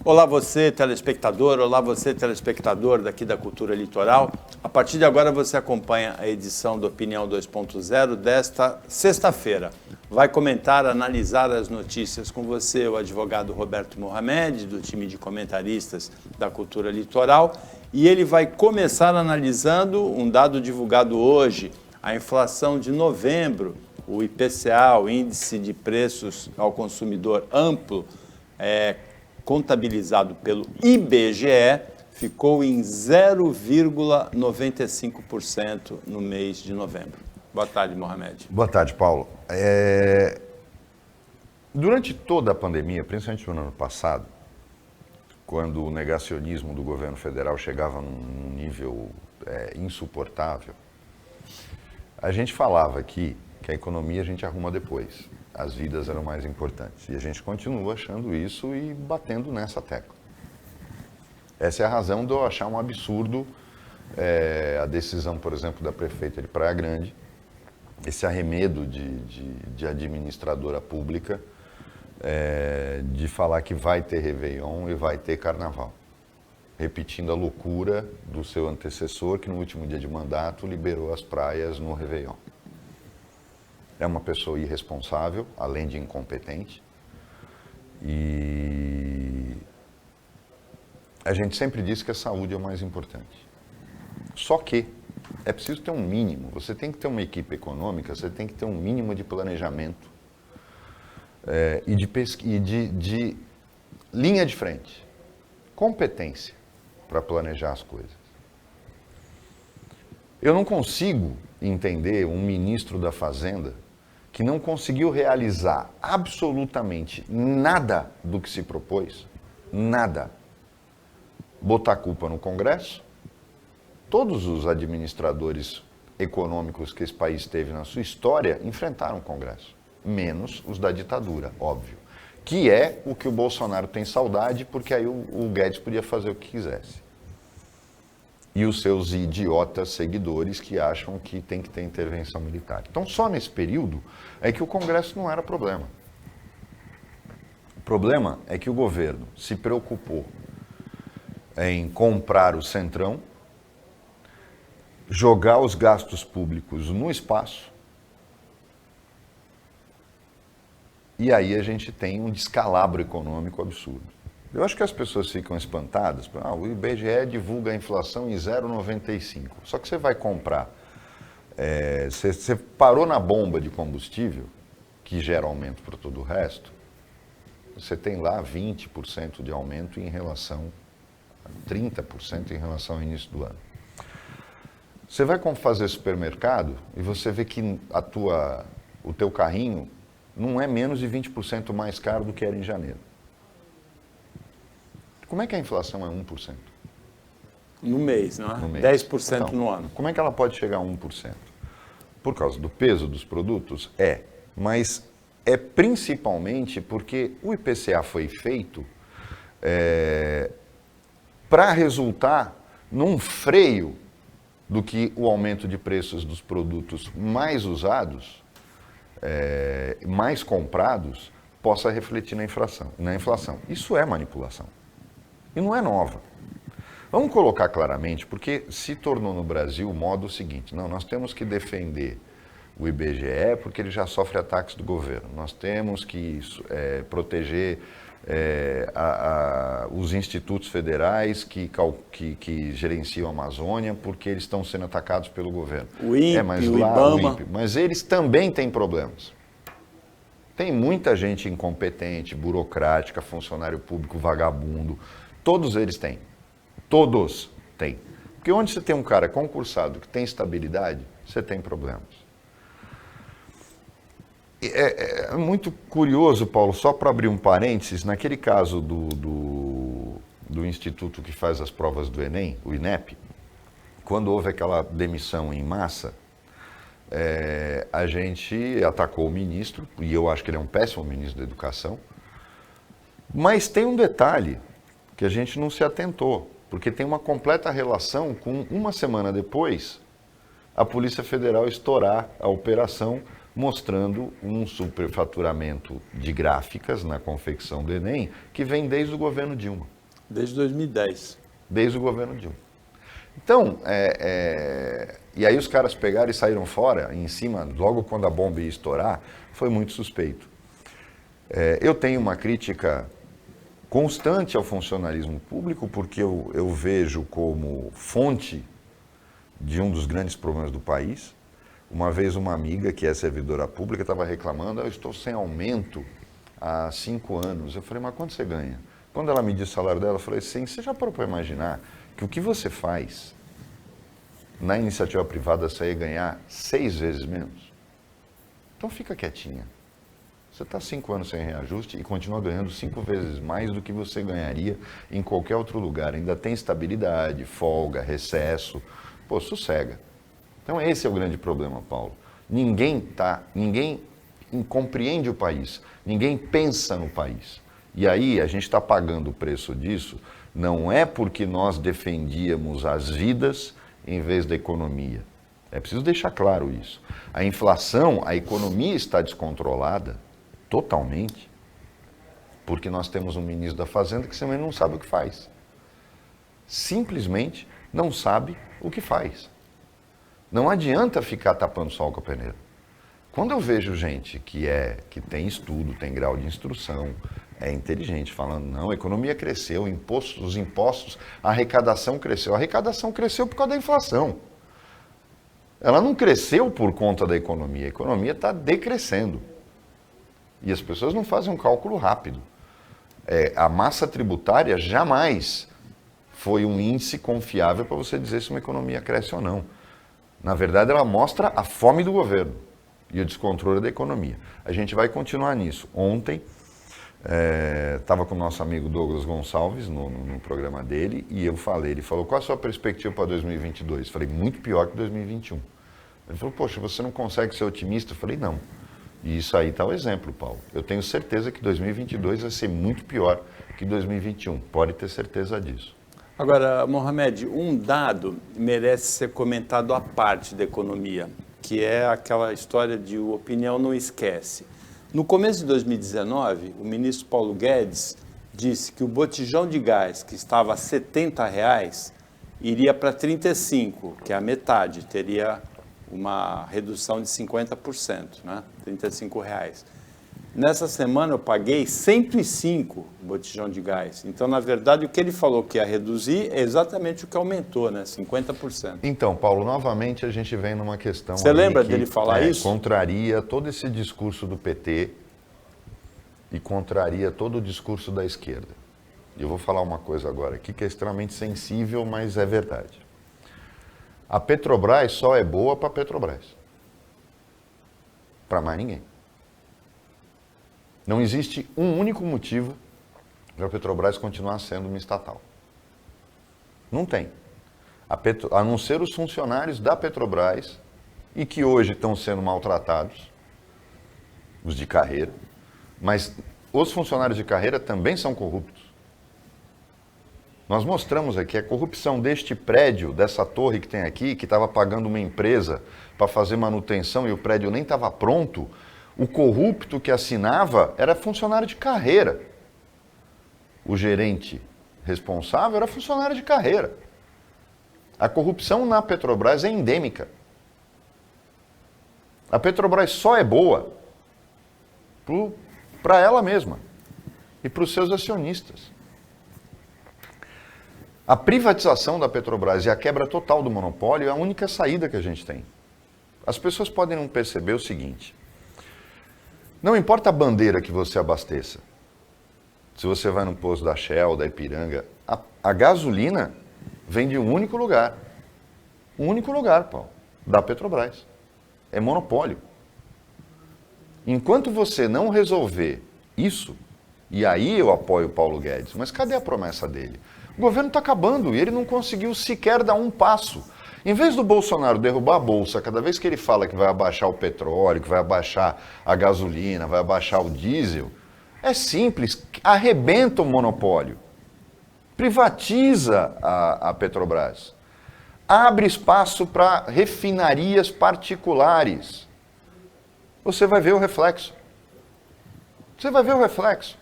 Olá você, telespectador, olá você, telespectador daqui da Cultura Litoral. A partir de agora você acompanha a edição do Opinião 2.0 desta sexta-feira. Vai comentar, analisar as notícias com você, o advogado Roberto Mohamed, do time de comentaristas da Cultura Litoral, e ele vai começar analisando um dado divulgado hoje, a inflação de novembro, o IPCA, o Índice de Preços ao Consumidor Amplo, contabilizado pelo IBGE, ficou em 0,95% no mês de novembro. Boa tarde, Mohamed. Boa tarde, Paulo. Durante toda a pandemia, principalmente no ano passado, quando o negacionismo do governo federal chegava num nível insuportável, a gente falava aqui que a economia a gente arruma depois. As vidas eram mais importantes. E a gente continua achando isso e batendo nessa tecla. Essa é a razão de eu achar um absurdo a decisão, por exemplo, da prefeita de Praia Grande, esse arremedo de administradora pública, de falar que vai ter Réveillon e vai ter Carnaval. Repetindo a loucura do seu antecessor, que no último dia de mandato liberou as praias no Réveillon. É uma pessoa irresponsável, além de incompetente. E a gente sempre diz que a saúde é o mais importante. Só que é preciso ter um mínimo. Você tem que ter uma equipe econômica, você tem que ter um mínimo de planejamento e de linha de frente. Competência para planejar as coisas. Eu não consigo entender um ministro da Fazenda que não conseguiu realizar absolutamente nada do que se propôs, nada. Botar a culpa no Congresso. Todos os administradores econômicos que esse país teve na sua história enfrentaram o Congresso, menos os da ditadura, óbvio. Que é o que o Bolsonaro tem saudade, porque aí o Guedes podia fazer o que quisesse. E os seus idiotas seguidores que acham que tem que ter intervenção militar. Então, só nesse período é que o Congresso não era problema. O problema é que o governo se preocupou em comprar o Centrão, jogar os gastos públicos no espaço, e aí a gente tem um descalabro econômico absurdo. Eu acho que as pessoas ficam espantadas. O IBGE divulga a inflação em 0,95. Só que você vai comprar, você parou na bomba de combustível, que gera aumento para todo o resto, você tem lá 20% de aumento em relação, 30% em relação ao início do ano. Você vai fazer supermercado e você vê que o teu carrinho não é menos de 20% mais caro do que era em janeiro. Como é que a inflação é 1%? No mês, não é? No mês. 10% então, no ano. Como é que ela pode chegar a 1%? Por causa do peso dos produtos? Mas é principalmente porque o IPCA foi feito para resultar num freio do que o aumento de preços dos produtos mais usados, mais comprados, possa refletir na inflação. Isso é manipulação. E não é nova. Vamos colocar claramente, porque se tornou no Brasil o modo seguinte: não, nós temos que defender o IBGE porque ele já sofre ataques do governo. Nós temos que proteger os institutos federais que gerenciam a Amazônia porque eles estão sendo atacados pelo governo. O INPE, o IBAMA. Mas eles também têm problemas. Tem muita gente incompetente, burocrática, funcionário público vagabundo. Todos eles têm. Todos têm. Porque onde você tem um cara concursado que tem estabilidade, você tem problemas. É muito curioso, Paulo, só para abrir um parênteses, naquele caso do instituto que faz as provas do Enem, o INEP, quando houve aquela demissão em massa, a gente atacou o ministro, e eu acho que ele é um péssimo ministro da Educação, mas tem um detalhe que a gente não se atentou, porque tem uma completa relação com, uma semana depois, a Polícia Federal estourar a operação mostrando um superfaturamento de gráficas na confecção do Enem que vem desde o governo Dilma. Desde 2010. Desde o governo Dilma. Então, e aí os caras pegaram e saíram fora, em cima, logo quando a bomba ia estourar, foi muito suspeito. Eu tenho uma crítica constante ao funcionalismo público, porque eu vejo como fonte de um dos grandes problemas do país. Uma vez uma amiga, que é servidora pública, estava reclamando, eu estou sem aumento há 5 anos. Eu falei, mas quanto você ganha? Quando ela me disse o salário dela, eu falei assim, você já parou para imaginar que o que você faz na iniciativa privada você ia ganhar 6 vezes menos? Então fica quietinha. Você está 5 anos sem reajuste e continua ganhando 5 vezes mais do que você ganharia em qualquer outro lugar. Ainda tem estabilidade, folga, recesso. Pô, sossega. Então esse é o grande problema, Paulo. Ninguém compreende o país, ninguém pensa no país. E aí a gente está pagando o preço disso, não é porque nós defendíamos as vidas em vez da economia. É preciso deixar claro isso. A inflação, a economia está descontrolada totalmente, porque nós temos um ministro da Fazenda que simplesmente não sabe o que faz. Simplesmente não sabe o que faz. Não adianta ficar tapando sol com a peneira. Quando eu vejo gente que tem estudo, tem grau de instrução, é inteligente, falando, não, a economia cresceu, os impostos, a arrecadação cresceu. A arrecadação cresceu por causa da inflação. Ela não cresceu por conta da economia, a economia está decrescendo. E as pessoas não fazem um cálculo rápido. A massa tributária jamais foi um índice confiável para você dizer se uma economia cresce ou não. Na verdade, ela mostra a fome do governo e o descontrole da economia. A gente vai continuar nisso. Ontem, estava com o nosso amigo Douglas Gonçalves no programa dele e ele falou, qual a sua perspectiva para 2022? Eu falei, muito pior que 2021. Ele falou, poxa, você não consegue ser otimista? Eu falei, não. E isso aí está o exemplo, Paulo. Eu tenho certeza que 2022 vai ser muito pior que 2021. Pode ter certeza disso. Agora, Mohamed, um dado merece ser comentado à parte da economia, que é aquela história de opinião não esquece. No começo de 2019, o ministro Paulo Guedes disse que o botijão de gás, que estava a R$ 70, iria para 35, que é a metade, teria uma redução de 50%, né? R$ 35. Nessa semana eu paguei 105 o botijão de gás. Então, na verdade, o que ele falou que ia reduzir é exatamente o que aumentou, né? 50%. Então, Paulo, novamente a gente vem numa questão... Você lembra dele falar isso? Contraria todo esse discurso do PT e contraria todo o discurso da esquerda. E eu vou falar uma coisa agora aqui que é extremamente sensível, mas é verdade. A Petrobras só é boa para a Petrobras. Para mais ninguém. Não existe um único motivo para a Petrobras continuar sendo uma estatal. Não tem. A não ser os funcionários da Petrobras, e que hoje estão sendo maltratados, os de carreira, mas os funcionários de carreira também são corruptos. Nós mostramos aqui a corrupção deste prédio, dessa torre que tem aqui, que estava pagando uma empresa para fazer manutenção e o prédio nem estava pronto. O corrupto que assinava era funcionário de carreira. O gerente responsável era funcionário de carreira. A corrupção na Petrobras é endêmica. A Petrobras só é boa para ela mesma e para os seus acionistas. A privatização da Petrobras e a quebra total do monopólio é a única saída que a gente tem. As pessoas podem não perceber o seguinte: não importa a bandeira que você abasteça, se você vai no posto da Shell, da Ipiranga, a gasolina vem de um único lugar. Um único lugar, Paulo, da Petrobras. É monopólio. Enquanto você não resolver isso, e aí eu apoio o Paulo Guedes, mas cadê a promessa dele? O governo está acabando e ele não conseguiu sequer dar um passo. Em vez do Bolsonaro derrubar a bolsa, cada vez que ele fala que vai abaixar o petróleo, que vai abaixar a gasolina, vai abaixar o diesel, é simples, arrebenta o monopólio. Privatiza a Petrobras. Abre espaço para refinarias particulares. Você vai ver o reflexo. Você vai ver o reflexo.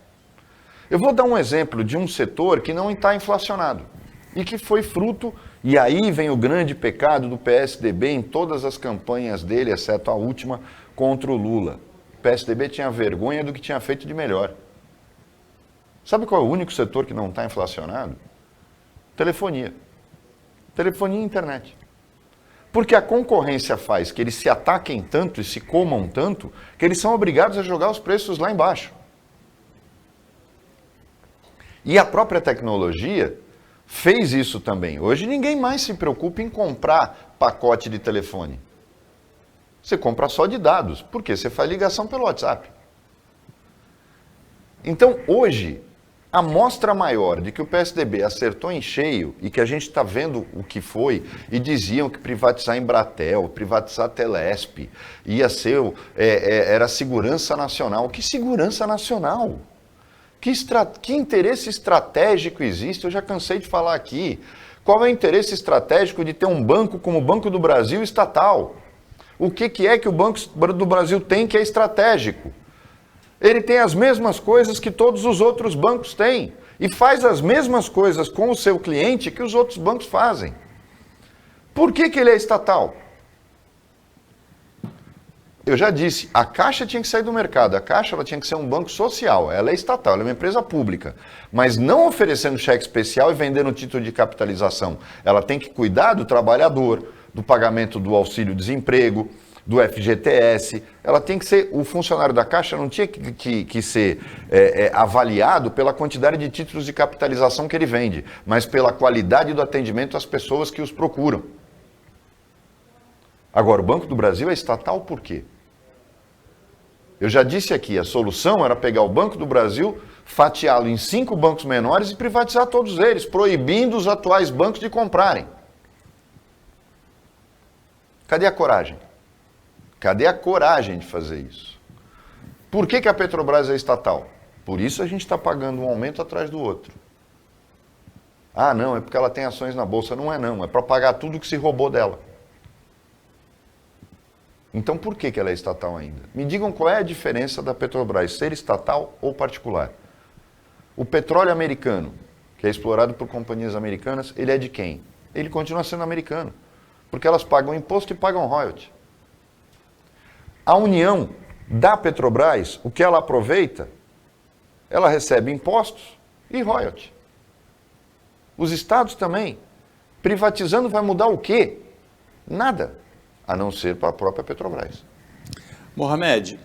Eu vou dar um exemplo de um setor que não está inflacionado e que foi fruto, e aí vem o grande pecado do PSDB em todas as campanhas dele, exceto a última, contra o Lula. O PSDB tinha vergonha do que tinha feito de melhor. Sabe qual é o único setor que não está inflacionado? Telefonia. Telefonia e internet. Porque a concorrência faz que eles se ataquem tanto e se comam tanto que eles são obrigados a jogar os preços lá embaixo. E a própria tecnologia fez isso também. Hoje ninguém mais se preocupa em comprar pacote de telefone. Você compra só de dados, porque você faz ligação pelo WhatsApp. Então, hoje, a mostra maior de que o PSDB acertou em cheio e que a gente está vendo o que foi, e diziam que privatizar Embratel, privatizar Telesp, ia ser, era segurança nacional. Que segurança nacional? Que interesse estratégico existe? Eu já cansei de falar aqui. Qual é o interesse estratégico de ter um banco como o Banco do Brasil estatal? O que é que o Banco do Brasil tem que é estratégico? Ele tem as mesmas coisas que todos os outros bancos têm e faz as mesmas coisas com o seu cliente que os outros bancos fazem. Por que ele é estatal? Eu já disse, a Caixa tinha que sair do mercado. A Caixa ela tinha que ser um banco social. Ela é estatal, ela é uma empresa pública. Mas não oferecendo cheque especial e vendendo título de capitalização. Ela tem que cuidar do trabalhador, do pagamento do auxílio-desemprego, do FGTS. Ela tem que ser, o funcionário da Caixa não tinha que ser avaliado pela quantidade de títulos de capitalização que ele vende, mas pela qualidade do atendimento às pessoas que os procuram. Agora, o Banco do Brasil é estatal por quê? Eu já disse aqui, a solução era pegar o Banco do Brasil, fatiá-lo em 5 bancos menores e privatizar todos eles, proibindo os atuais bancos de comprarem. Cadê a coragem? Cadê a coragem de fazer isso? Por que a Petrobras é estatal? Por isso a gente está pagando um aumento atrás do outro. Ah, não, é porque ela tem ações na Bolsa. Não é não, é para pagar tudo que se roubou dela. Então por que ela é estatal ainda? Me digam qual é a diferença da Petrobras ser estatal ou particular. O petróleo americano, que é explorado por companhias americanas, ele é de quem? Ele continua sendo americano, porque elas pagam imposto e pagam royalty. A União da Petrobras, o que ela aproveita, ela recebe impostos e royalty. Os estados também. Privatizando vai mudar o quê? Nada. A não ser para a própria Petrobras. Mohamed,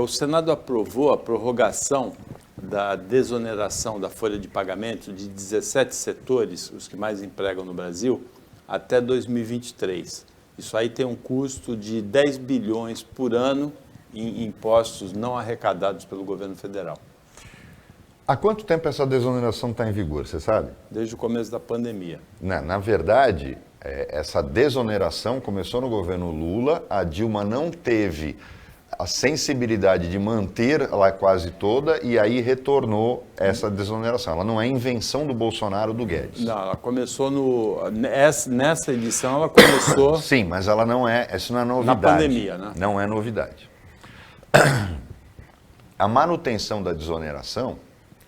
o Senado aprovou a prorrogação da desoneração da folha de pagamento de 17 setores, os que mais empregam no Brasil, até 2023. Isso aí tem um custo de 10 bilhões por ano em impostos não arrecadados pelo governo federal. Há quanto tempo essa desoneração está em vigor, você sabe? Desde o começo da pandemia. Na verdade, essa desoneração começou no governo Lula, a Dilma não teve a sensibilidade de manter ela quase toda e aí retornou essa desoneração. Ela não é invenção do Bolsonaro ou do Guedes. Não, ela começou nessa edição, ela começou... Sim, mas ela não é, isso não é novidade. Na pandemia, né? Não é novidade. A manutenção da desoneração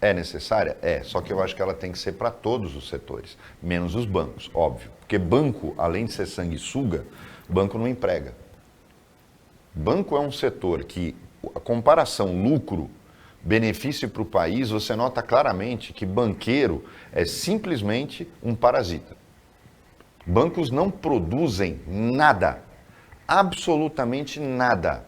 é necessária? É, só que eu acho que ela tem que ser para todos os setores, menos os bancos, óbvio. Porque banco, além de ser sanguessuga, banco não emprega. Banco é um setor que, a comparação lucro-benefício para o país, você nota claramente que banqueiro é simplesmente um parasita. Bancos não produzem nada, absolutamente nada.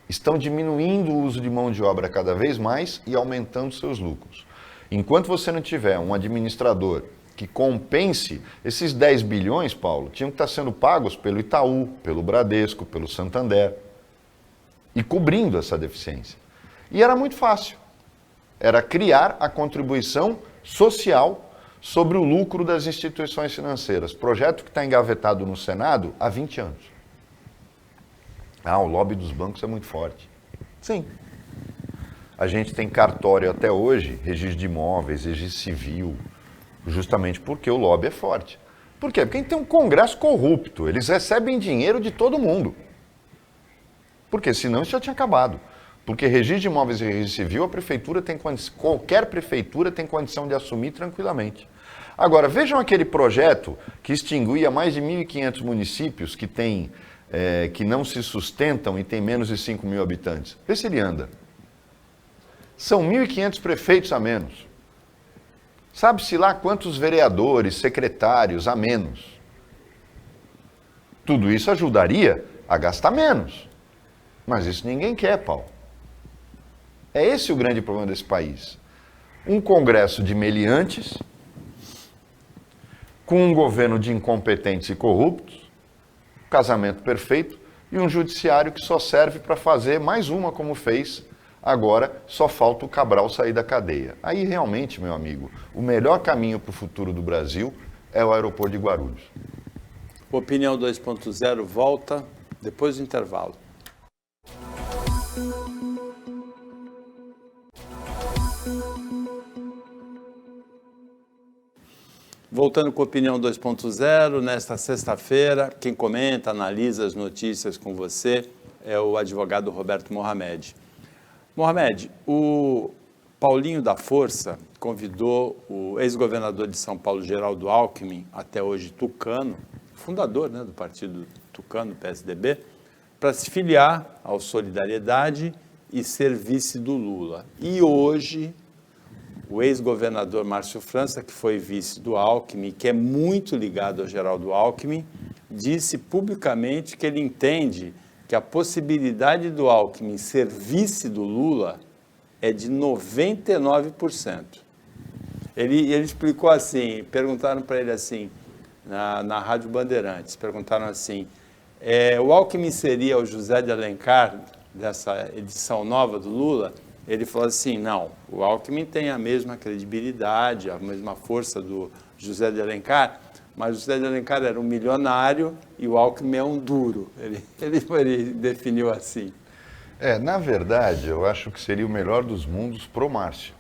Estão diminuindo o uso de mão de obra cada vez mais e aumentando seus lucros. Enquanto você não tiver um administrador que compense esses 10 bilhões, Paulo, tinham que estar sendo pagos pelo Itaú, pelo Bradesco, pelo Santander, e cobrindo essa deficiência. E era muito fácil. Era criar a contribuição social sobre o lucro das instituições financeiras. Projeto que está engavetado no Senado há 20 anos. Ah, o lobby dos bancos é muito forte. Sim. A gente tem cartório até hoje, registro de imóveis, registro civil, justamente porque o lobby é forte. Por quê? Porque a gente tem um Congresso corrupto, eles recebem dinheiro de todo mundo. Porque senão isso já tinha acabado. Porque registro de imóveis e registro civil, qualquer prefeitura tem condição de assumir tranquilamente. Agora, vejam aquele projeto que extinguia mais de 1.500 municípios que não se sustentam e tem menos de 5 mil habitantes. Vê se ele anda. São 1.500 prefeitos a menos. Sabe-se lá quantos vereadores, secretários a menos. Tudo isso ajudaria a gastar menos. Mas isso ninguém quer, Paulo. É esse o grande problema desse país. Um congresso de meliantes, com um governo de incompetentes e corruptos, casamento perfeito, e um judiciário que só serve para fazer mais uma como fez. Agora só falta o Cabral sair da cadeia. Aí realmente, meu amigo, o melhor caminho para o futuro do Brasil é o aeroporto de Guarulhos. Opinião 2.0 volta depois do intervalo. Voltando com a Opinião 2.0, nesta sexta-feira, quem comenta, analisa as notícias com você é o advogado Roberto Mohamed. Mohamed, o Paulinho da Força convidou o ex-governador de São Paulo, Geraldo Alckmin, até hoje tucano, fundador do partido tucano, PSDB, para se filiar ao Solidariedade e ser vice do Lula. E hoje, o ex-governador Márcio França, que foi vice do Alckmin, que é muito ligado ao Geraldo Alckmin, disse publicamente que ele entende que a possibilidade do Alckmin ser vice do Lula é de 99%. Ele explicou assim, perguntaram para ele assim, na Rádio Bandeirantes, perguntaram assim, o Alckmin seria o José de Alencar dessa edição nova do Lula? Ele falou assim, não, o Alckmin tem a mesma credibilidade, a mesma força do José de Alencar, mas o José de Alencar era um milionário e o Alckmin é um duro. Ele definiu assim. Na verdade, eu acho que seria o melhor dos mundos pro Márcio.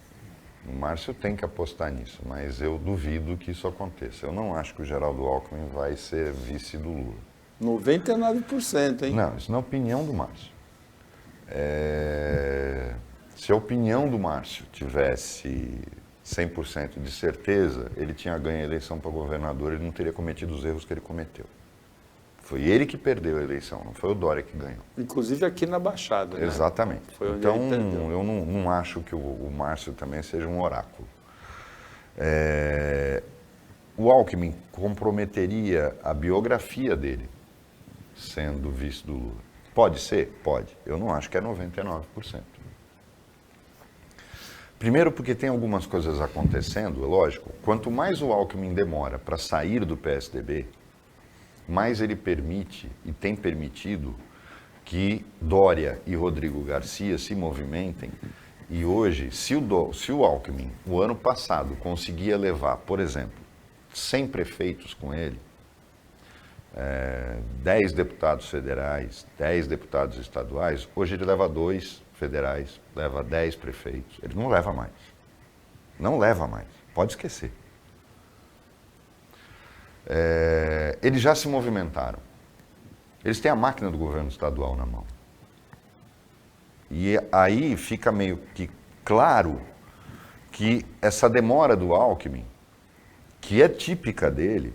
O Márcio tem que apostar nisso, mas eu duvido que isso aconteça. Eu não acho que o Geraldo Alckmin vai ser vice do Lula. 99%, hein? Não, isso não é a opinião do Márcio. Se a opinião do Márcio tivesse 100% de certeza, ele tinha ganho a eleição para governador, ele não teria cometido os erros que ele cometeu. Foi ele que perdeu a eleição, não foi o Dória que ganhou. Inclusive aqui na Baixada, né? Exatamente. Foi onde então, ele perdeu. eu não acho que o Márcio também seja um oráculo. O Alckmin comprometeria a biografia dele, sendo vice do Lula. Pode ser? Pode. Eu não acho que é 99%. Primeiro porque tem algumas coisas acontecendo, é lógico, quanto mais o Alckmin demora para sair do PSDB, mais ele permite e tem permitido que Dória e Rodrigo Garcia se movimentem. E hoje, se o Alckmin, o ano passado, conseguia levar, por exemplo, 100 prefeitos com ele, 10 deputados federais, 10 deputados estaduais, hoje ele leva 2 federais, leva 10 prefeitos. Ele não leva mais. Não leva mais. Pode esquecer. Eles já se movimentaram. Eles têm a máquina do governo estadual na mão. E aí fica meio que claro que essa demora do Alckmin, que é típica dele,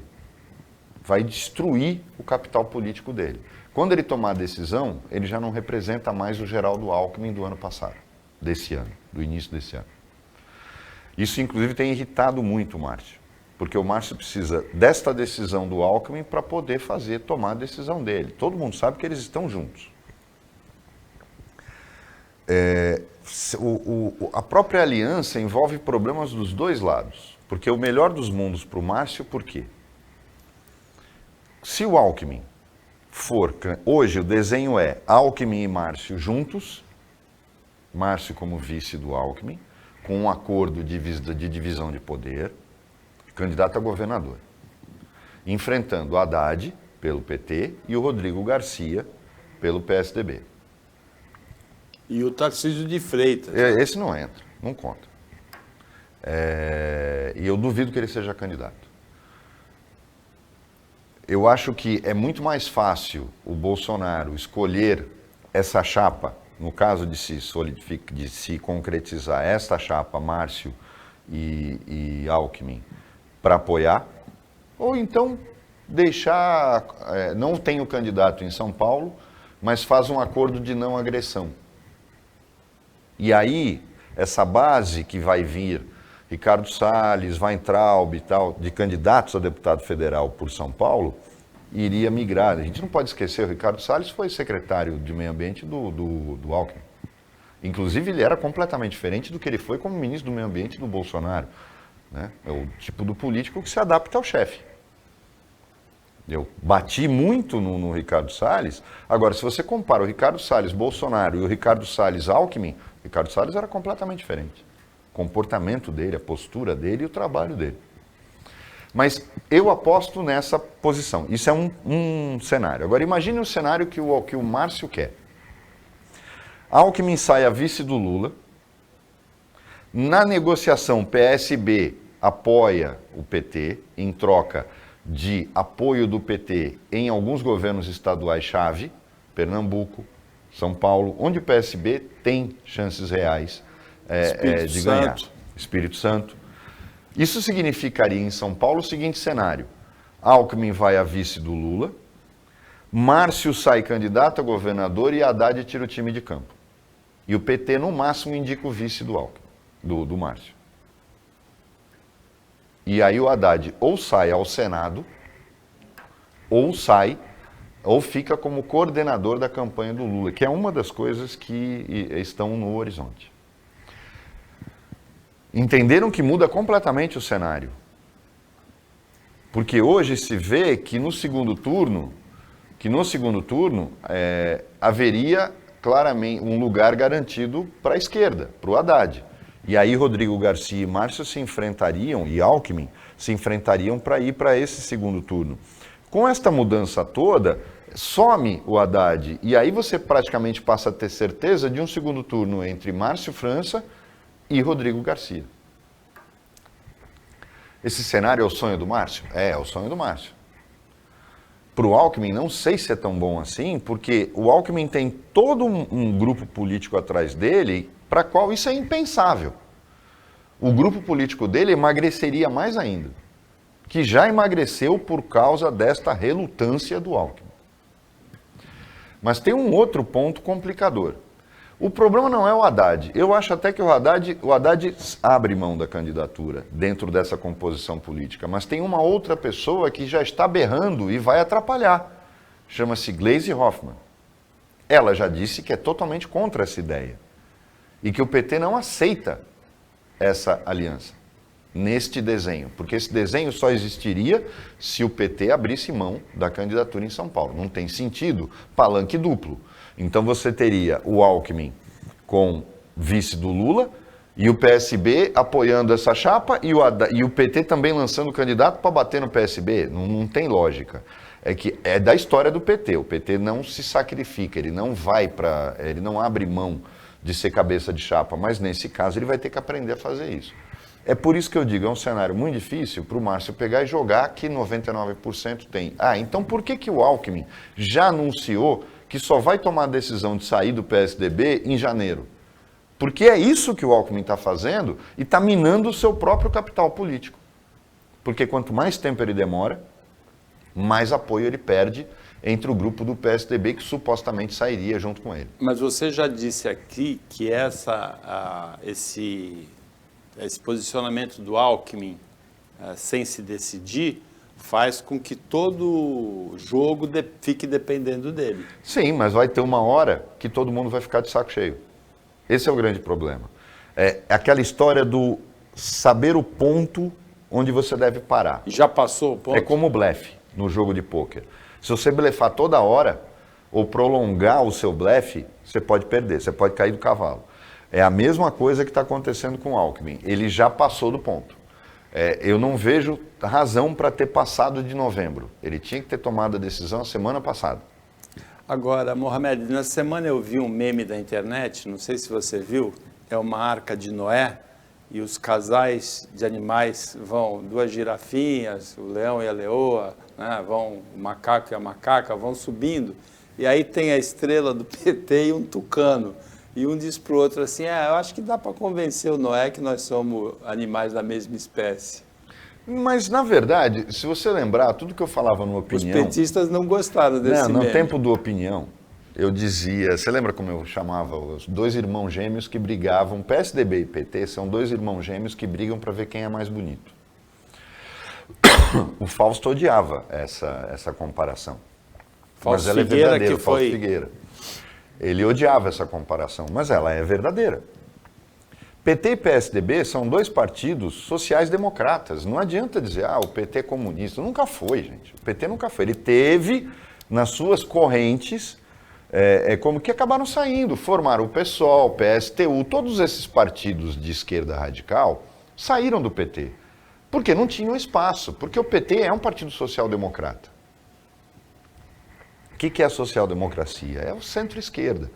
vai destruir o capital político dele. Quando ele tomar a decisão, ele já não representa mais o Geraldo Alckmin do ano passado, desse ano, do início desse ano. Isso, inclusive, tem irritado muito o Márcio, porque o Márcio precisa desta decisão do Alckmin para poder tomar a decisão dele. Todo mundo sabe que eles estão juntos. A própria aliança envolve problemas dos dois lados, porque o melhor dos mundos para o Márcio, por quê? Se o Alckmin for... Hoje o desenho é Alckmin e Márcio juntos, Márcio como vice do Alckmin, com um acordo de divisão de poder, candidato a governador, enfrentando o Haddad, pelo PT, e o Rodrigo Garcia, pelo PSDB. E o Tarcísio de Freitas. Esse não entra, não conta. E eu duvido que ele seja candidato. Eu acho que é muito mais fácil o Bolsonaro escolher essa chapa no caso de se concretizar esta chapa, Márcio e Alckmin, para apoiar, ou então deixar, não tem o candidato em São Paulo, mas faz um acordo de não agressão. E aí, essa base que vai vir, Ricardo Salles, Weintraub e tal, de candidatos a deputado federal por São Paulo, iria migrar. A gente não pode esquecer, o Ricardo Salles foi secretário de meio ambiente do Alckmin. Inclusive, ele era completamente diferente do que ele foi como ministro do meio ambiente do Bolsonaro. Né? É o tipo do político que se adapta ao chefe. Eu bati muito no Ricardo Salles. Agora, se você compara o Ricardo Salles Bolsonaro e o Ricardo Salles Alckmin, o Ricardo Salles era completamente diferente. O comportamento dele, a postura dele e o trabalho dele. Mas eu aposto nessa posição. Isso é um cenário. Agora, imagine o cenário que o Márcio quer. Alckmin sai a vice do Lula. Na negociação, PSB apoia o PT em troca de apoio do PT em alguns governos estaduais-chave, Pernambuco, São Paulo, onde o PSB tem chances reais de ganhar. Espírito Santo. Isso significaria em São Paulo o seguinte cenário: Alckmin vai a vice do Lula, Márcio sai candidato a governador e Haddad tira o time de campo. E o PT, no máximo, indica o vice do Alckmin, do Márcio. E aí o Haddad ou sai ao Senado, ou fica como coordenador da campanha do Lula, que é uma das coisas que estão no horizonte. Entenderam que muda completamente o cenário. Porque hoje se vê que no segundo turno haveria claramente um lugar garantido para a esquerda, para o Haddad. E aí Rodrigo Garcia e Márcio se enfrentariam, e Alckmin se enfrentariam para ir para esse segundo turno. Com esta mudança toda, some o Haddad, e aí você praticamente passa a ter certeza de um segundo turno entre Márcio França e Rodrigo Garcia. Esse cenário é o sonho do Márcio? É o sonho do Márcio. Para o Alckmin, não sei se é tão bom assim, porque o Alckmin tem todo um grupo político atrás dele para qual isso é impensável. O grupo político dele emagreceria mais ainda, que já emagreceu por causa desta relutância do Alckmin. Mas tem um outro ponto complicador. O problema não é o Haddad. Eu acho até que o Haddad abre mão da candidatura dentro dessa composição política, mas tem uma outra pessoa que já está berrando e vai atrapalhar. Chama-se Gleisi Hoffmann. Ela já disse que é totalmente contra essa ideia e que o PT não aceita essa aliança neste desenho, porque esse desenho só existiria se o PT abrisse mão da candidatura em São Paulo. Não tem sentido palanque duplo. Então você teria o Alckmin com vice do Lula e o PSB apoiando essa chapa e o PT também lançando candidato para bater no PSB. Não tem lógica. É que é da história do PT. O PT não se sacrifica, ele não abre mão de ser cabeça de chapa, mas nesse caso ele vai ter que aprender a fazer isso. É por isso que eu digo, é um cenário muito difícil para o Márcio pegar e jogar que 99% tem. Então por que o Alckmin já anunciou que só vai tomar a decisão de sair do PSDB em janeiro? Porque é isso que o Alckmin está fazendo e está minando o seu próprio capital político. Porque quanto mais tempo ele demora, mais apoio ele perde entre o grupo do PSDB que supostamente sairia junto com ele. Mas você já disse aqui que esse posicionamento do Alckmin sem se decidir faz com que todo jogo fique dependendo dele. Sim, mas vai ter uma hora que todo mundo vai ficar de saco cheio. Esse é o grande problema. É aquela história do saber o ponto onde você deve parar. E já passou o ponto? É como o blefe no jogo de pôquer. Se você blefar toda hora ou prolongar o seu blefe, você pode perder, você pode cair do cavalo. É a mesma coisa que está acontecendo com o Alckmin. Ele já passou do ponto. Eu não vejo razão para ter passado de novembro. Ele tinha que ter tomado a decisão a semana passada. Agora, Mohamed, na semana eu vi um meme da internet, não sei se você viu, é uma arca de Noé e os casais de animais vão, duas girafinhas, o leão e a leoa, né, o macaco e a macaca, vão subindo e aí tem a estrela do PT e um tucano. E um diz para o outro assim, eu acho que dá para convencer o Noé que nós somos animais da mesma espécie. Mas, na verdade, se você lembrar, tudo que eu falava no Opinião... Os petistas não gostaram desse No meme. tempo do Opinião, eu dizia... Você lembra como eu chamava os dois irmãos gêmeos que brigavam? PSDB e PT são dois irmãos gêmeos que brigam para ver quem é mais bonito. O Fausto odiava essa comparação. Fausto Mas ela é Figueira, verdadeira, que foi... Fausto Figueira. Ele odiava essa comparação, mas ela é verdadeira. PT e PSDB são dois partidos sociais-democratas. Não adianta dizer, o PT é comunista. Nunca foi, gente. O PT nunca foi. Ele teve, nas suas correntes, como que acabaram saindo. Formaram o PSOL, o PSTU, todos esses partidos de esquerda radical saíram do PT. Porque não tinham espaço. Porque o PT é um partido social-democrata. O que é a social-democracia? É o centro-esquerda.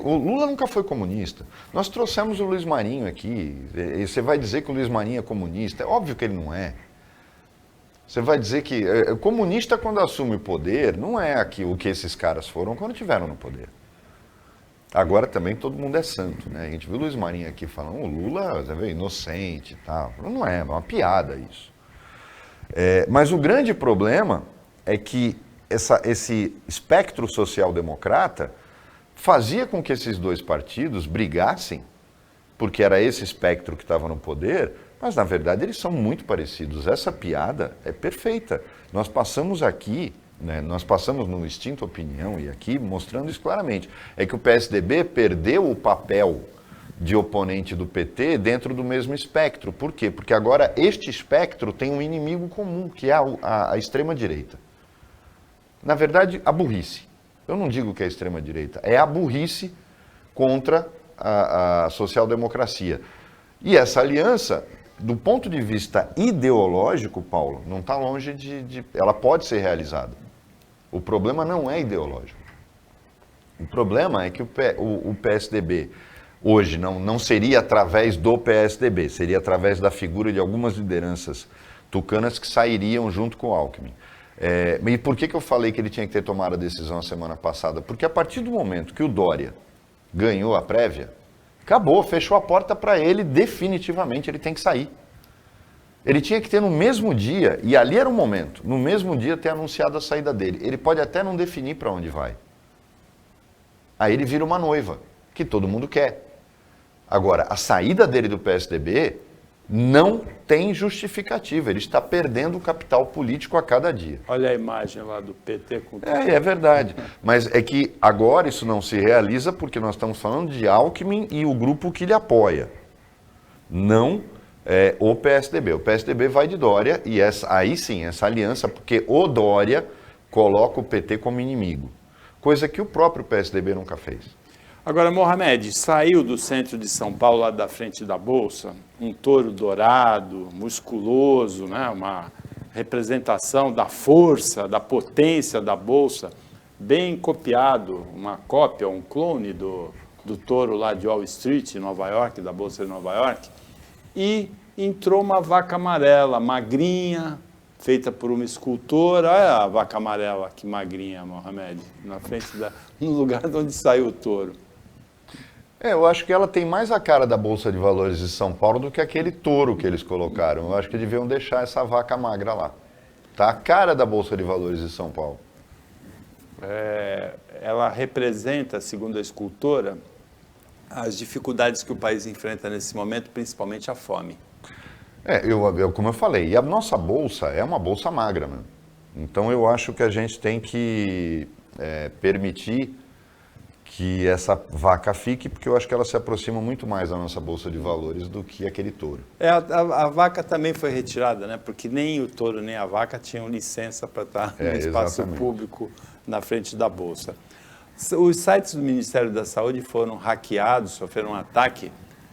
O Lula nunca foi comunista. Nós trouxemos o Luiz Marinho aqui. E você vai dizer que o Luiz Marinho é comunista? É óbvio que ele não é. Você vai dizer que comunista, quando assume o poder, não é o que esses caras foram quando estiveram no poder. Agora também todo mundo é santo, né? A gente viu o Luiz Marinho aqui falando, o Lula é inocente e tal. Não é uma piada isso. Mas o grande problema é que esse espectro social-democrata fazia com que esses dois partidos brigassem, porque era esse espectro que estava no poder, mas na verdade eles são muito parecidos. Essa piada é perfeita. Nós passamos aqui, nós passamos no Extinto Opinião e aqui mostrando isso claramente, é que o PSDB perdeu o papel de oponente do PT dentro do mesmo espectro. Por quê? Porque agora este espectro tem um inimigo comum, que é a extrema-direita. Na verdade, a burrice. Eu não digo que é a extrema-direita, é a burrice contra a social-democracia. E essa aliança, do ponto de vista ideológico, Paulo, não está longe ela pode ser realizada. O problema não é ideológico. O problema é que o PSDB hoje não seria através do PSDB, seria através da figura de algumas lideranças tucanas que sairiam junto com o Alckmin. E por que eu falei que ele tinha que ter tomado a decisão a semana passada? Porque a partir do momento que o Dória ganhou a prévia, acabou, fechou a porta para ele definitivamente, ele tem que sair. Ele tinha que ter no mesmo dia, e ali era o momento, no mesmo dia ter anunciado a saída dele. Ele pode até não definir para onde vai. Aí ele vira uma noiva, que todo mundo quer. Agora, a saída dele do PSDB não tem justificativa. Ele está perdendo o capital político a cada dia. Olha a imagem lá do PT com... É verdade. Mas é que agora isso não se realiza porque nós estamos falando de Alckmin e o grupo que lhe apoia. Não o PSDB. O PSDB vai de Dória e aí sim, essa aliança, porque o Dória coloca o PT como inimigo. Coisa que o próprio PSDB nunca fez. Agora, Mohamed, saiu do centro de São Paulo, lá da frente da Bolsa, um touro dourado, musculoso, né? Uma representação da força, da potência da Bolsa, bem copiado, uma cópia, um clone do touro lá de Wall Street, em Nova York, da Bolsa de Nova York, e entrou uma vaca amarela, magrinha, feita por uma escultora. Olha a vaca amarela, que magrinha, Mohamed, na frente no lugar de onde saiu o touro. Eu acho que ela tem mais a cara da Bolsa de Valores de São Paulo do que aquele touro que eles colocaram. Eu acho que deviam deixar essa vaca magra lá. Tá a cara da Bolsa de Valores de São Paulo. Ela representa, segundo a escultora, as dificuldades que o país enfrenta nesse momento, principalmente a fome. Como eu falei, e a nossa Bolsa é uma Bolsa magra, né? Então eu acho que a gente tem que permitir que essa vaca fique, porque eu acho que ela se aproxima muito mais da nossa Bolsa de Valores do que aquele touro. A vaca também foi retirada, né? Porque nem o touro nem a vaca tinham licença para estar no espaço público na frente da Bolsa. Os sites do Ministério da Saúde foram hackeados, sofreram um ataque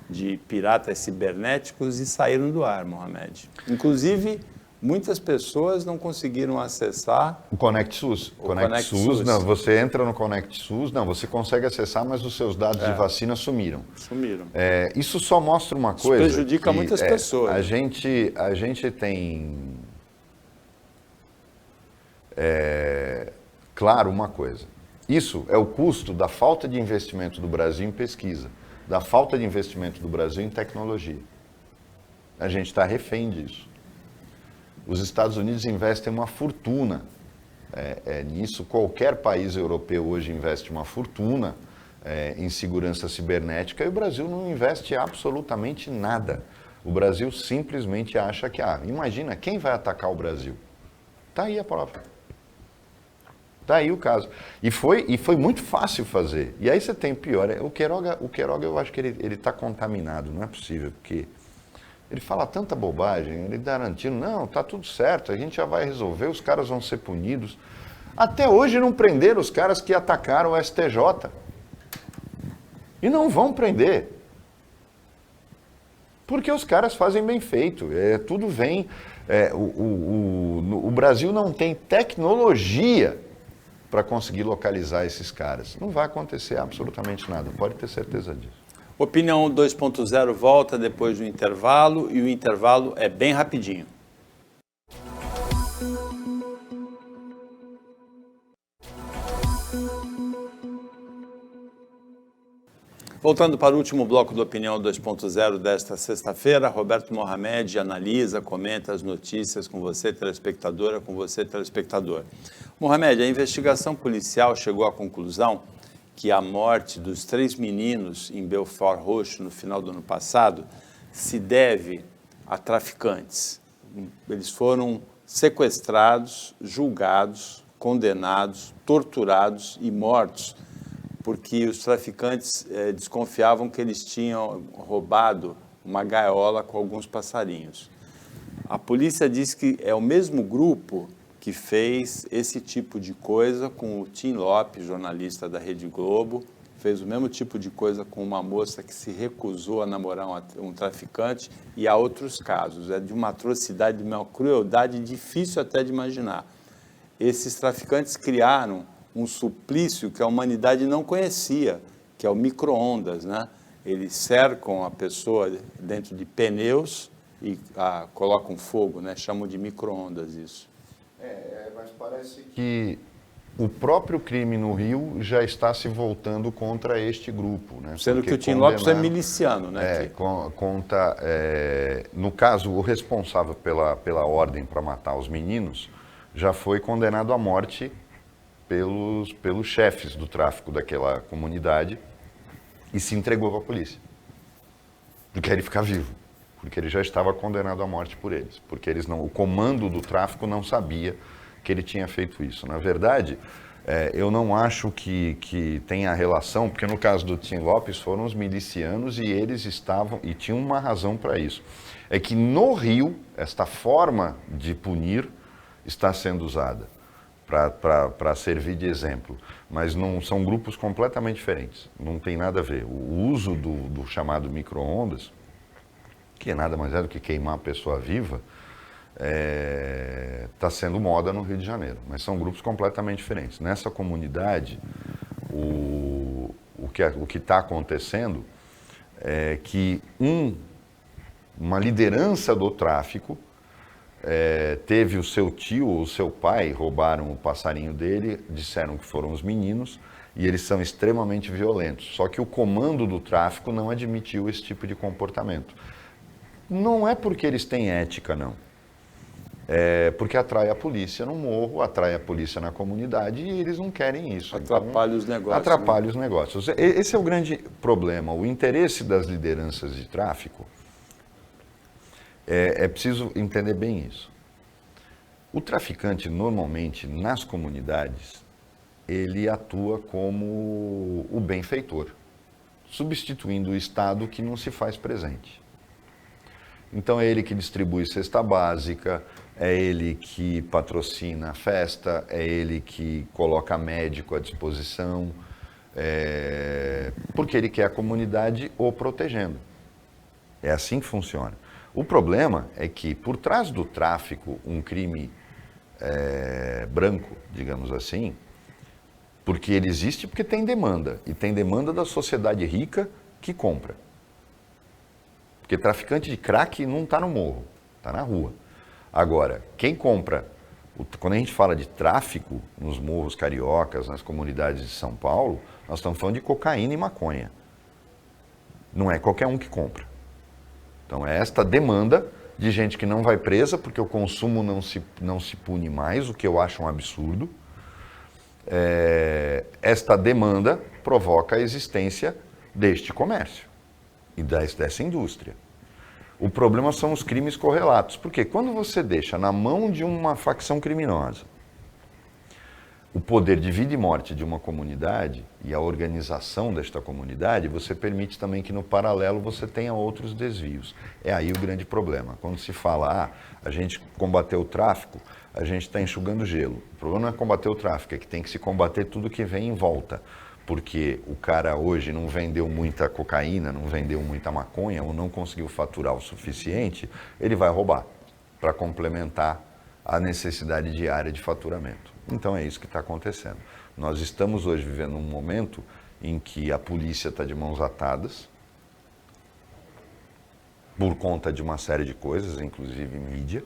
de piratas cibernéticos e saíram do ar, Mohamed. Inclusive, muitas pessoas não conseguiram acessar o Conect SUS. Conect SUS, não, você entra no Conect SUS, você consegue acessar, mas os seus dados de vacina sumiram. Isso só mostra uma coisa. Isso prejudica muitas pessoas. A gente tem, claro, uma coisa. Isso é o custo da falta de investimento do Brasil em pesquisa, da falta de investimento do Brasil em tecnologia. A gente está refém disso. Os Estados Unidos investem uma fortuna nisso. Qualquer país europeu hoje investe uma fortuna em segurança cibernética e o Brasil não investe absolutamente nada. O Brasil simplesmente acha que, imagina, quem vai atacar o Brasil? Está aí a prova. Está aí o caso. E foi muito fácil fazer. E aí você tem pior. O Queiroga eu acho que ele está contaminado, não é possível, porque ele fala tanta bobagem, ele garantindo, não, está tudo certo, a gente já vai resolver, os caras vão ser punidos. Até hoje não prenderam os caras que atacaram o STJ. E não vão prender. Porque os caras fazem bem feito, tudo vem. O Brasil não tem tecnologia para conseguir localizar esses caras. Não vai acontecer absolutamente nada, pode ter certeza disso. Opinião 2.0 volta depois do intervalo e o intervalo é bem rapidinho. Voltando para o último bloco do Opinião 2.0 desta sexta-feira, Roberto Mohamed analisa, comenta as notícias com você, telespectadora, com você, telespectador. Mohamed, a investigação policial chegou à conclusão que a morte dos 3 meninos em Belfort Roxo no final do ano passado se deve a traficantes. Eles foram sequestrados, julgados, condenados, torturados e mortos porque os traficantes desconfiavam que eles tinham roubado uma gaiola com alguns passarinhos. A polícia diz que é o mesmo grupo que fez esse tipo de coisa com o Tim Lopes, jornalista da Rede Globo, fez o mesmo tipo de coisa com uma moça que se recusou a namorar um traficante, e há outros casos. É de uma atrocidade, de uma crueldade difícil até de imaginar. Esses traficantes criaram um suplício que a humanidade não conhecia, que é o micro-ondas, né? Eles cercam a pessoa dentro de pneus e colocam fogo, né? Chamam de micro-ondas isso. Mas parece que o próprio crime no Rio já está se voltando contra este grupo, né? Sendo que o Tim Lopes é miliciano, né? No caso, o responsável pela ordem para matar os meninos já foi condenado à morte pelos chefes do tráfico daquela comunidade e se entregou para a polícia. Porque ele ficar vivo, porque ele já estava condenado à morte por eles, porque o comando do tráfico não sabia que ele tinha feito isso. Na verdade, eu não acho que tenha relação, porque no caso do Tim Lopes foram os milicianos e eles tinham uma razão para isso. É que no Rio, esta forma de punir está sendo usada para servir de exemplo, mas não são grupos completamente diferentes, não tem nada a ver. O uso do chamado micro-ondas, que é nada mais do que queimar a pessoa viva, está sendo moda no Rio de Janeiro, mas são grupos completamente diferentes. Nessa comunidade, o que está acontecendo é que uma liderança do tráfico teve o seu tio ou o seu pai, roubaram o passarinho dele, disseram que foram os meninos, e eles são extremamente violentos. Só que o comando do tráfico não admitiu esse tipo de comportamento. Não é porque eles têm ética, não. É porque atrai a polícia no morro, atrai a polícia na comunidade e eles não querem isso. Atrapalha os negócios. Atrapalha os negócios. Esse é o grande problema. O interesse das lideranças de tráfico, é preciso entender bem isso. O traficante, normalmente, nas comunidades, ele atua como o benfeitor, substituindo o Estado que não se faz presente. Então é ele que distribui cesta básica, é ele que patrocina a festa, é ele que coloca médico à disposição, porque ele quer a comunidade o protegendo. É assim que funciona. O problema é que por trás do tráfico, um crime branco, digamos assim, porque ele existe porque tem demanda, e tem demanda da sociedade rica que compra. Porque traficante de crack não está no morro, está na rua. Agora, quem compra Quando a gente fala de tráfico nos morros cariocas, nas comunidades de São Paulo, nós estamos falando de cocaína e maconha. Não é qualquer um que compra. Então é esta demanda de gente que não vai presa porque o consumo não se pune mais, o que eu acho um absurdo. Esta demanda provoca a existência deste comércio e dessa indústria. O problema são os crimes correlatos, porque quando você deixa na mão de uma facção criminosa o poder de vida e morte de uma comunidade e a organização desta comunidade, você permite também que no paralelo você tenha outros desvios. É aí o grande problema. Quando se fala, a gente combateu o tráfico, a gente está enxugando gelo. O problema não é combater o tráfico, é que tem que se combater tudo que vem em volta. Porque o cara hoje não vendeu muita cocaína, não vendeu muita maconha, ou não conseguiu faturar o suficiente, ele vai roubar para complementar a necessidade diária de faturamento. Então é isso que está acontecendo. Nós estamos hoje vivendo um momento em que a polícia está de mãos atadas, por conta de uma série de coisas, inclusive mídia.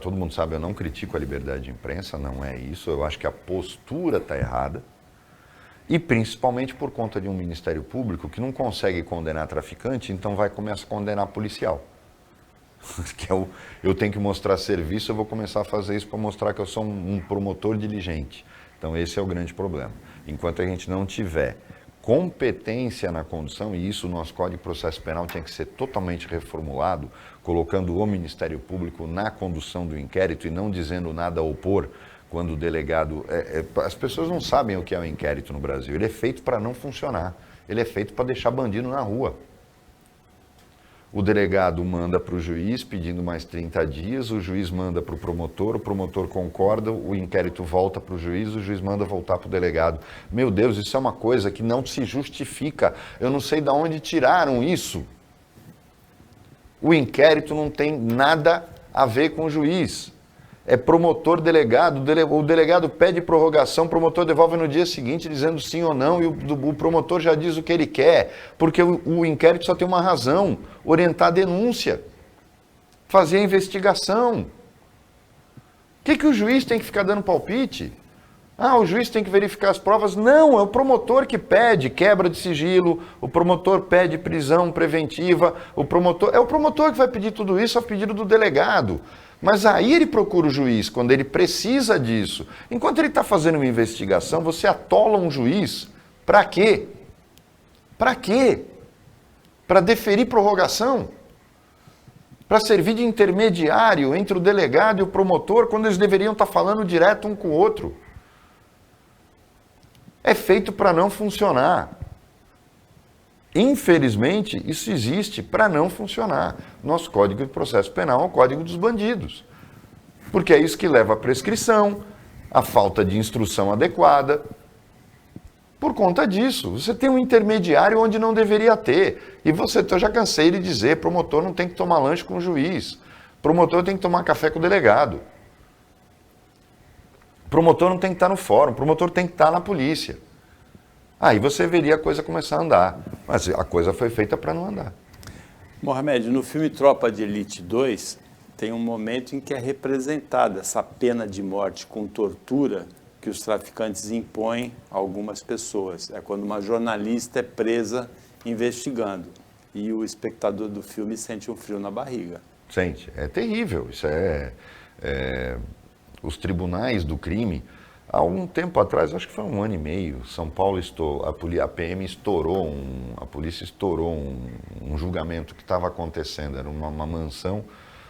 Todo mundo sabe, eu não critico a liberdade de imprensa, não é isso. Eu acho que a postura está errada. E principalmente por conta de um Ministério Público que não consegue condenar traficante, então vai começar a condenar policial. Que eu tenho que mostrar serviço, eu vou começar a fazer isso para mostrar que eu sou um promotor diligente. Então esse é o grande problema. Enquanto a gente não tiver competência na condução, e isso o nosso Código de Processo Penal tinha que ser totalmente reformulado, colocando o Ministério Público na condução do inquérito e não dizendo nada a opor quando o delegado... as pessoas não sabem o que é o inquérito no Brasil. Ele é feito para não funcionar. Ele é feito para deixar bandido na rua. O delegado manda para o juiz pedindo mais 30 dias, o juiz manda para o promotor concorda, o inquérito volta para o juiz manda voltar para o delegado. Meu Deus, isso é uma coisa que não se justifica. Eu não sei de onde tiraram isso. O inquérito não tem nada a ver com o juiz. É promotor, delegado, o delegado pede prorrogação, o promotor devolve no dia seguinte dizendo sim ou não, e o promotor já diz o que ele quer, porque o inquérito só tem uma razão: orientar a denúncia, fazer a investigação. O que o juiz tem que ficar dando palpite? O juiz tem que verificar as provas. Não, é o promotor que pede quebra de sigilo, o promotor pede prisão preventiva, é o promotor que vai pedir tudo isso a pedido do delegado. Mas aí ele procura o juiz, quando ele precisa disso. Enquanto ele está fazendo uma investigação, você atola um juiz. Para quê? Para quê? Para deferir prorrogação? Para servir de intermediário entre o delegado e o promotor, quando eles deveriam estar falando direto um com o outro? É feito para não funcionar. Infelizmente, isso existe para não funcionar. Nosso Código de Processo Penal é o Código dos Bandidos. Porque é isso que leva à prescrição, à falta de instrução adequada. Por conta disso, você tem um intermediário onde não deveria ter. E eu já cansei de dizer, promotor não tem que tomar lanche com o juiz. Promotor tem que tomar café com o delegado. Promotor não tem que estar no fórum, promotor tem que estar na polícia. Aí você veria a coisa começar a andar. Mas a coisa foi feita para não andar. Mohamed, no filme Tropa de Elite 2, tem um momento em que é representada essa pena de morte com tortura que os traficantes impõem a algumas pessoas. É quando uma jornalista é presa investigando. E o espectador do filme sente um frio na barriga. Sente. É terrível. Isso os tribunais do crime... Há um tempo atrás, acho que foi 1 ano e meio, São Paulo a PM estourou, a polícia estourou um julgamento que estava acontecendo, era uma mansão,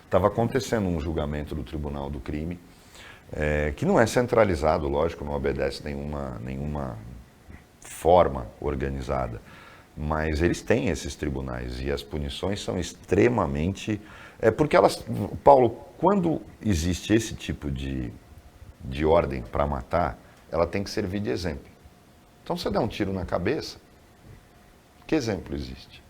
estava acontecendo um julgamento do Tribunal do Crime, que não é centralizado, lógico, não obedece nenhuma forma organizada, mas eles têm esses tribunais e as punições são extremamente... porque Paulo, quando existe esse tipo de ordem para matar, ela tem que servir de exemplo. Então, você dá um tiro na cabeça, que exemplo existe?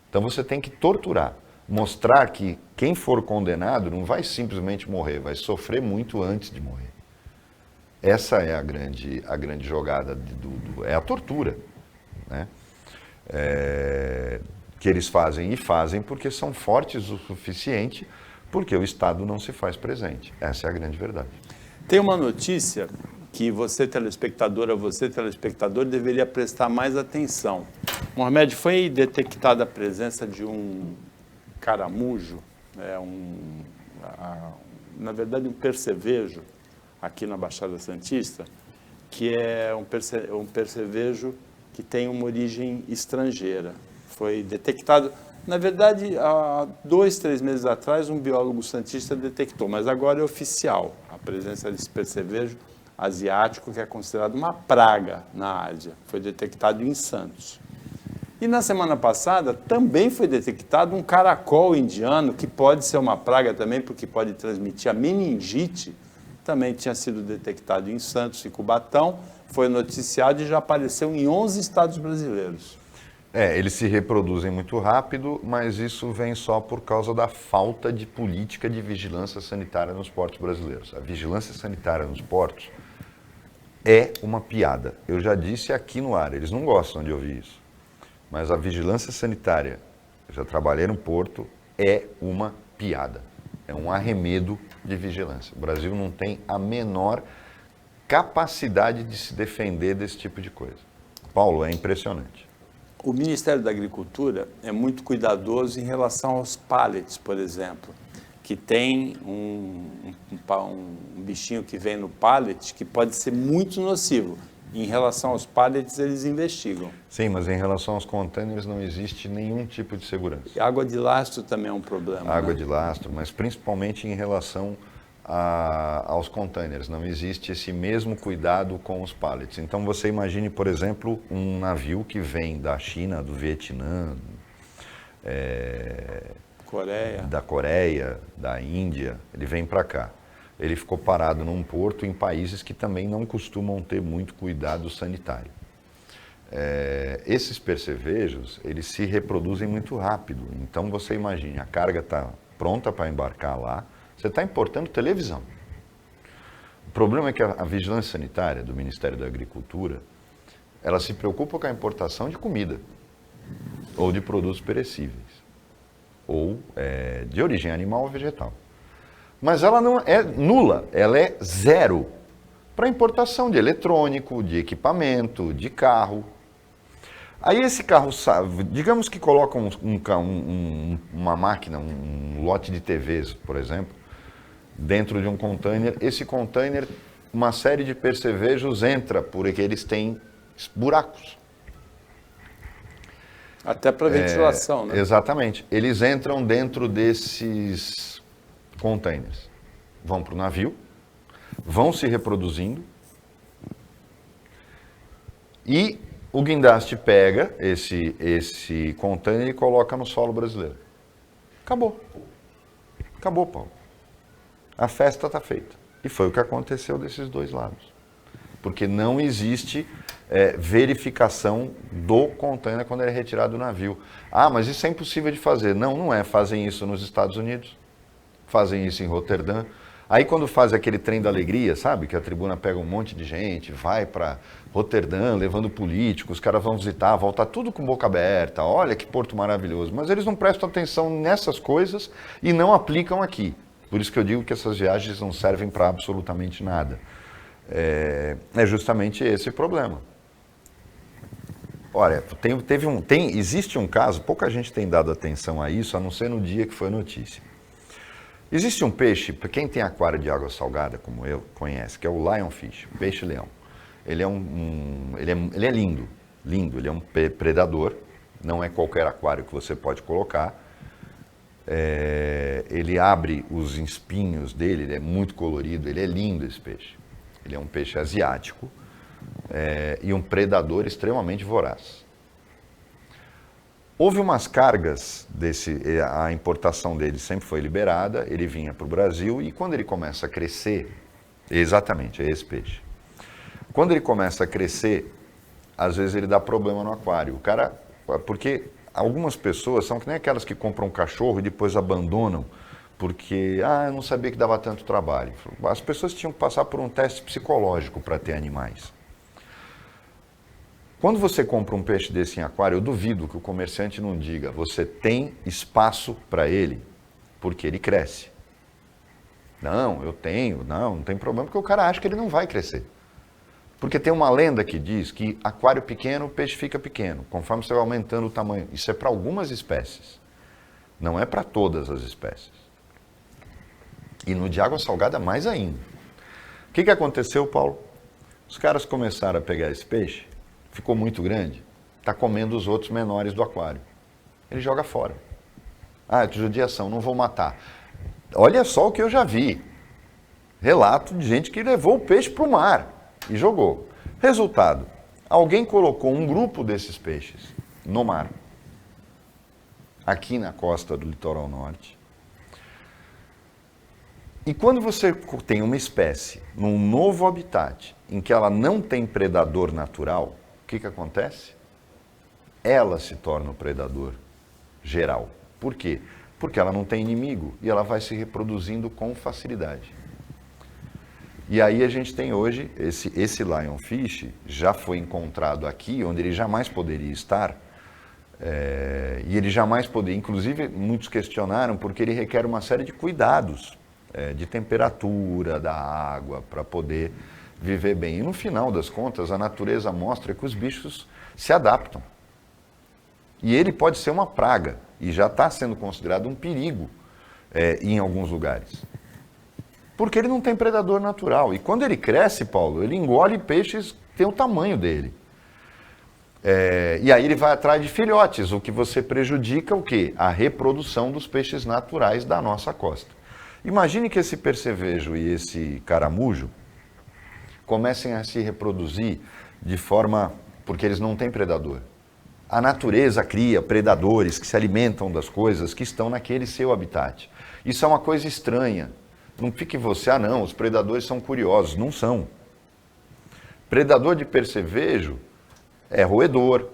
Então, você tem que torturar, mostrar que quem for condenado não vai simplesmente morrer, vai sofrer muito antes de morrer. Essa é a grande jogada, é a tortura, né? Que eles fazem, e fazem porque são fortes o suficiente Porque o Estado não se faz presente. Essa é a grande verdade. Tem uma notícia que você, telespectador, deveria prestar mais atenção. Mohamed, foi detectada a presença de um caramujo, na verdade um percevejo, aqui na Baixada Santista, que é um percevejo que tem uma origem estrangeira. Foi detectado, na verdade, há 2, 3 meses atrás, um biólogo santista detectou, mas agora é oficial a presença desse percevejo asiático, que é considerado uma praga na Ásia. Foi detectado em Santos. E na semana passada também foi detectado um caracol indiano, que pode ser uma praga também, porque pode transmitir a meningite. Também tinha sido detectado em Santos e Cubatão, foi noticiado e já apareceu em 11 estados brasileiros. Eles se reproduzem muito rápido, mas isso vem só por causa da falta de política de vigilância sanitária nos portos brasileiros. A vigilância sanitária nos portos é uma piada. Eu já disse aqui no ar, eles não gostam de ouvir isso. Mas a vigilância sanitária, eu já trabalhei no porto, é uma piada. É um arremedo de vigilância. O Brasil não tem a menor capacidade de se defender desse tipo de coisa. Paulo, é impressionante. O Ministério da Agricultura é muito cuidadoso em relação aos pallets, por exemplo, que tem um bichinho que vem no pallet que pode ser muito nocivo. Em relação aos pallets, eles investigam. Sim, mas em relação aos containers não existe nenhum tipo de segurança. E água de lastro também é um problema. Água de lastro, mas principalmente em relação aos containers. Não existe esse mesmo cuidado com os pallets. Então você imagine, por exemplo, um navio que vem da China, do Vietnã, da Coreia, da Índia, ele vem para cá. Ele ficou parado num porto em países que também não costumam ter muito cuidado sanitário. Esses percevejos, eles se reproduzem muito rápido. Então você imagine, a carga está pronta para embarcar lá, você está importando televisão. O problema é que a vigilância sanitária do Ministério da Agricultura, ela se preocupa com a importação de comida, ou de produtos perecíveis, ou de origem animal ou vegetal. Mas ela não é nula, ela é zero para importação de eletrônico, de equipamento, de carro. Aí esse carro, digamos que coloca uma máquina, um lote de TVs, por exemplo, dentro de um container. Esse container, uma série de percevejos entra, porque eles têm buracos. Até para ventilação, né? Exatamente. Eles entram dentro desses containers. Vão para o navio, vão se reproduzindo e o guindaste pega esse container e coloca no solo brasileiro. Acabou. Acabou, Paulo. A festa está feita. E foi o que aconteceu desses dois lados. Porque não existe verificação do container quando ele é retirado do navio. Ah, mas isso é impossível de fazer. Não, não é. Fazem isso nos Estados Unidos, fazem isso em Roterdã. Aí quando faz aquele trem da alegria, sabe? Que a tribuna pega um monte de gente, vai para Roterdã, levando políticos, os caras vão visitar, volta tudo com boca aberta, olha que porto maravilhoso. Mas eles não prestam atenção nessas coisas e não aplicam aqui. Por isso que eu digo que essas viagens não servem para absolutamente nada. É justamente esse o problema. Olha, existe um caso, pouca gente tem dado atenção a isso, a não ser no dia que foi notícia. Existe um peixe, para quem tem aquário de água salgada, como eu, conhece, que é o lionfish, peixe-leão. Ele é lindo, ele é um predador, não é qualquer aquário que você pode colocar. Ele abre os espinhos dele, ele é muito colorido, ele é lindo esse peixe. Ele é um peixe asiático e um predador extremamente voraz. Houve umas cargas a importação dele sempre foi liberada, ele vinha para o Brasil e quando ele começa a crescer, exatamente, é esse peixe. Quando ele começa a crescer, às vezes ele dá problema no aquário. Porque algumas pessoas são que nem aquelas que compram um cachorro e depois abandonam porque, eu não sabia que dava tanto trabalho. As pessoas tinham que passar por um teste psicológico para ter animais. Quando você compra um peixe desse em aquário, eu duvido que o comerciante não diga, você tem espaço para ele, porque ele cresce. Não, eu tenho, não tem problema, porque o cara acha que ele não vai crescer. Porque tem uma lenda que diz que aquário pequeno, o peixe fica pequeno, conforme você vai aumentando o tamanho. Isso é para algumas espécies, não é para todas as espécies. E no de água salgada, mais ainda. O que aconteceu, Paulo? Os caras começaram a pegar esse peixe, ficou muito grande, está comendo os outros menores do aquário. Ele joga fora. Ah, que judiação, não vou matar. Olha só o que eu já vi. Relato de gente que levou o peixe para o mar e jogou. Resultado, alguém colocou um grupo desses peixes no mar, aqui na costa do litoral norte. E quando você tem uma espécie num novo habitat, em que ela não tem predador natural, o que acontece? Ela se torna o predador geral. Por quê? Porque ela não tem inimigo e ela vai se reproduzindo com facilidade. E aí a gente tem hoje, esse lionfish já foi encontrado aqui, onde ele jamais poderia estar, e ele jamais poderia, inclusive muitos questionaram, porque ele requer uma série de cuidados, de temperatura da água, para poder viver bem. E no final das contas, a natureza mostra que os bichos se adaptam. E ele pode ser uma praga, e já está sendo considerado um perigo em alguns lugares. Porque ele não tem predador natural. E quando ele cresce, Paulo, ele engole peixes que têm o tamanho dele. E aí ele vai atrás de filhotes, o que você prejudica o quê? A reprodução dos peixes naturais da nossa costa. Imagine que esse percevejo e esse caramujo comecem a se reproduzir de forma... porque eles não têm predador. A natureza cria predadores que se alimentam das coisas que estão naquele seu habitat. Isso é uma coisa estranha. Não fique você, não, os predadores são curiosos. Não são. Predador de percevejo é roedor.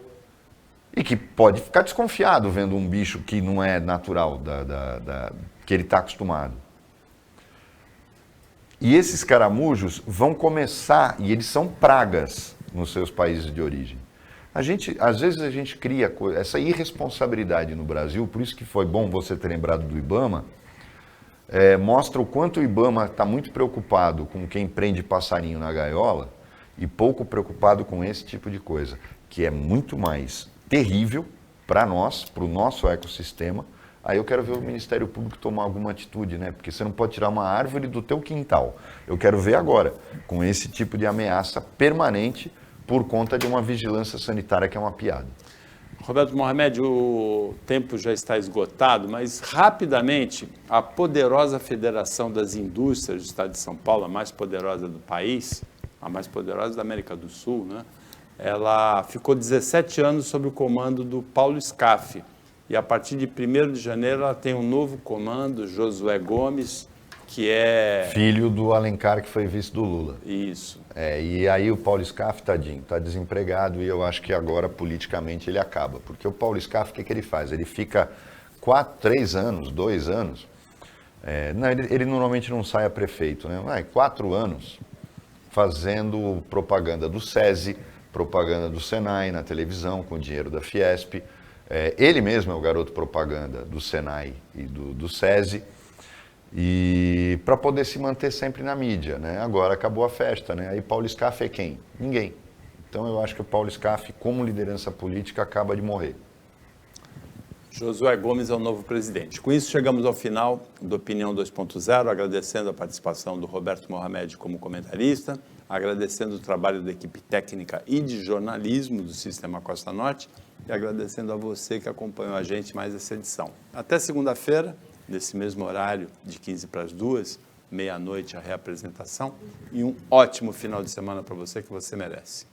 E que pode ficar desconfiado vendo um bicho que não é natural, que ele está acostumado. E esses caramujos vão começar, e eles são pragas nos seus países de origem. Às vezes a gente cria essa irresponsabilidade no Brasil, por isso que foi bom você ter lembrado do IBAMA, mostra o quanto o IBAMA está muito preocupado com quem prende passarinho na gaiola e pouco preocupado com esse tipo de coisa, que é muito mais terrível para nós, para o nosso ecossistema. Aí eu quero ver o Ministério Público tomar alguma atitude, né? Porque você não pode tirar uma árvore do teu quintal. Eu quero ver agora, com esse tipo de ameaça permanente por conta de uma vigilância sanitária que é uma piada. Roberto Mohamed, o tempo já está esgotado, mas rapidamente, a poderosa Federação das Indústrias do Estado de São Paulo, a mais poderosa do país, a mais poderosa da América do Sul, né? Ela ficou 17 anos sob o comando do Paulo Scaff. E a partir de 1º de janeiro ela tem um novo comando, Josué Gomes, que é... filho do Alencar, que foi vice do Lula. Isso. E aí o Paulo Scaff, tadinho, está desempregado e eu acho que agora politicamente ele acaba. Porque o Paulo Scaff, o que ele faz? Ele fica 2 anos, não, ele normalmente não sai a prefeito, né? 4 anos fazendo propaganda do SESI, propaganda do Senai na televisão com o dinheiro da Fiesp. Ele mesmo é o garoto propaganda do Senai e do SESI, e para poder se manter sempre na mídia, né? Agora acabou a festa, né? Aí Paulo Scaff é quem? Ninguém. Então eu acho que o Paulo Scaff, como liderança política, acaba de morrer. Josué Gomes é o novo presidente. Com isso, chegamos ao final do Opinião 2.0, agradecendo a participação do Roberto Mohamed como comentarista, agradecendo o trabalho da equipe técnica e de jornalismo do Sistema Costa Norte e agradecendo a você que acompanhou a gente mais essa edição. Até segunda-feira, nesse mesmo horário, de 1:45, meia-noite, a reapresentação, e um ótimo final de semana para você que você merece.